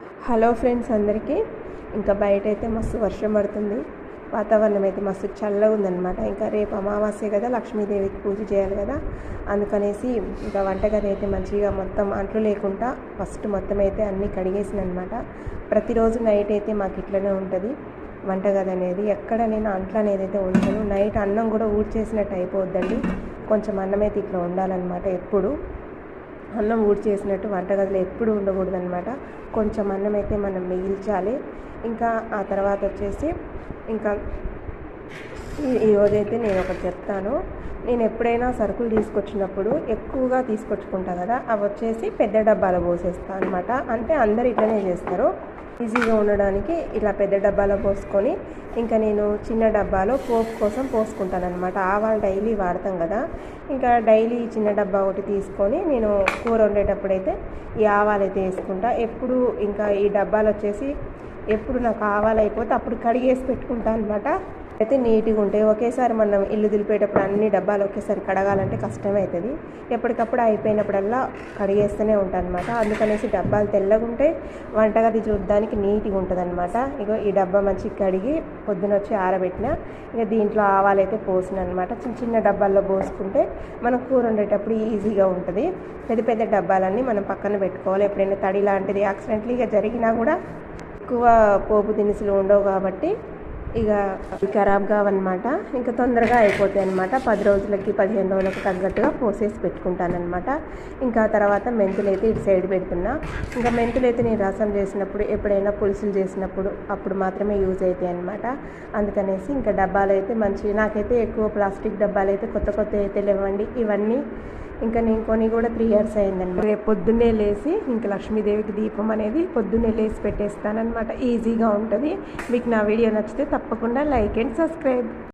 Hello friends అందరికీ. ఇంకా బయట అయితే మస్తు వర్షం పడుతుంది. వాతావరణం అయితే మస్తు చల్లగా ఉందన్నమాట. ఇంకా రేపు అమావాస్య కదా, లక్ష్మీదేవికి పూజ చేయాలి కదా, అందుకనేసి ఇంకా వంటగది అయితే మంచిగా మొత్తం అంట్లు లేకుండా ఫస్ట్ మొత్తం అయితే అన్నీ కడిగేసిన అనమాట. ప్రతిరోజు నైట్ అయితే మాకు ఇట్లనే ఉంటుంది వంటగది అనేది. ఎక్కడ నేను అంట్లు అనేది అయితే ఉంచను. నైట్ అన్నం కూడా ఊడ్చేసినట్టు అయిపోద్దండి. కొంచెం అన్నం అయితే ఇట్లా ఉండాలన్నమాట. ఎప్పుడు అన్నం ఊడ్చేసినట్టు వంటగదిలో ఎప్పుడు ఉండకూడదనమాట. కొంచెం అన్నం అయితే మనం మిగిల్చాలి. ఇంకా ఆ తర్వాత వచ్చేసి ఇంకా ఈరోజైతే నేను ఒకటి చెప్తాను. నేను ఎప్పుడైనా సరుకులు తీసుకొచ్చినప్పుడు ఎక్కువగా తీసుకొచ్చుకుంటాను కదా, అవి వచ్చేసి పెద్ద డబ్బాలో పోసేస్తాను అనమాట. అంటే అందరు ఇట్లనే చేస్తారు. ఈజీగా ఉండడానికి ఇలా పెద్ద డబ్బాలో పోసుకొని ఇంకా నేను చిన్న డబ్బాలో పోపు కోసం పోసుకుంటాను అనమాట. ఆవాలు డైలీ వాడతాం కదా, ఇంకా డైలీ చిన్న డబ్బా ఒకటి తీసుకొని నేను కూర వండేటప్పుడైతే ఈ ఆవాలు అయితే వేసుకుంటా. ఎప్పుడు ఇంకా ఈ డబ్బాలు వచ్చేసి ఎప్పుడు నాకు ఆవాలు అయిపోతే అప్పుడు కడిగేసి పెట్టుకుంటాను అనమాట. అయితే నీట్గా ఉంటాయి. ఒకేసారి మనం ఇల్లు దులిపేటప్పుడు అన్ని డబ్బాలు ఒకేసారి కడగాలంటే కష్టమవుతుంది. ఎప్పటికప్పుడు అయిపోయినప్పుడల్లా కడిగేస్తూనే ఉంటాను అనమాట. అందుకనేసి డబ్బాలు తెల్లగా ఉంటాయి, వంటగది చూడడానికి నీట్గా ఉంటుంది అనమాట. ఇగో ఈ డబ్బా మంచిగా కడిగి పొద్దున వచ్చి ఆరబెట్టిన. ఇక దీంట్లో ఆవాలు అయితే పోసిన అనమాట. చిన్న చిన్న డబ్బాల్లో పోసుకుంటే మనం కూర వండేటప్పుడు ఈజీగా ఉంటుంది. పెద్ద పెద్ద డబ్బాలన్నీ మనం పక్కన పెట్టుకోవాలి. ఎప్పుడైనా తడి లాంటిది యాక్సిడెంట్లీగా జరిగినా కూడా ఎక్కువ పోపు దినుసులు ఉండవు కాబట్టి ఇక ఖరాబ్ కావన్నమాట. ఇంకా తొందరగా అయిపోతాయి అనమాట. 10 రోజులకి 15 రోజులకి తగ్గట్టుగా పోసేసి పెట్టుకుంటానమాట. ఇంకా తర్వాత మెంతులు అయితే ఇటు సైడ్ పెడుతున్నా. ఇంకా మెంతులు అయితే నేను రసం చేసినప్పుడు, ఎప్పుడైనా పులుసులు చేసినప్పుడు అప్పుడు మాత్రమే యూజ్ అవుతాయి అనమాట. అందుకనేసి ఇంకా డబ్బాలు అయితే మంచి, నాకైతే ఎక్కువ ప్లాస్టిక్ డబ్బాలు అయితే కొత్త అయితే లేవండి. ఇవన్నీ ఇంకా నేను కొని కూడా 3 years అయిందన్నమాట. రేపు పొద్దున్నే లేచి ఇంకా లక్ష్మీదేవికి దీపం అనేది పొద్దున్నే లేచి పెట్టేస్తానమాట. ఈజీగా ఉంటుంది. మీకు నా వీడియో నచ్చితే తప్పకుండా లైక్ అండ్ సబ్స్క్రైబ్.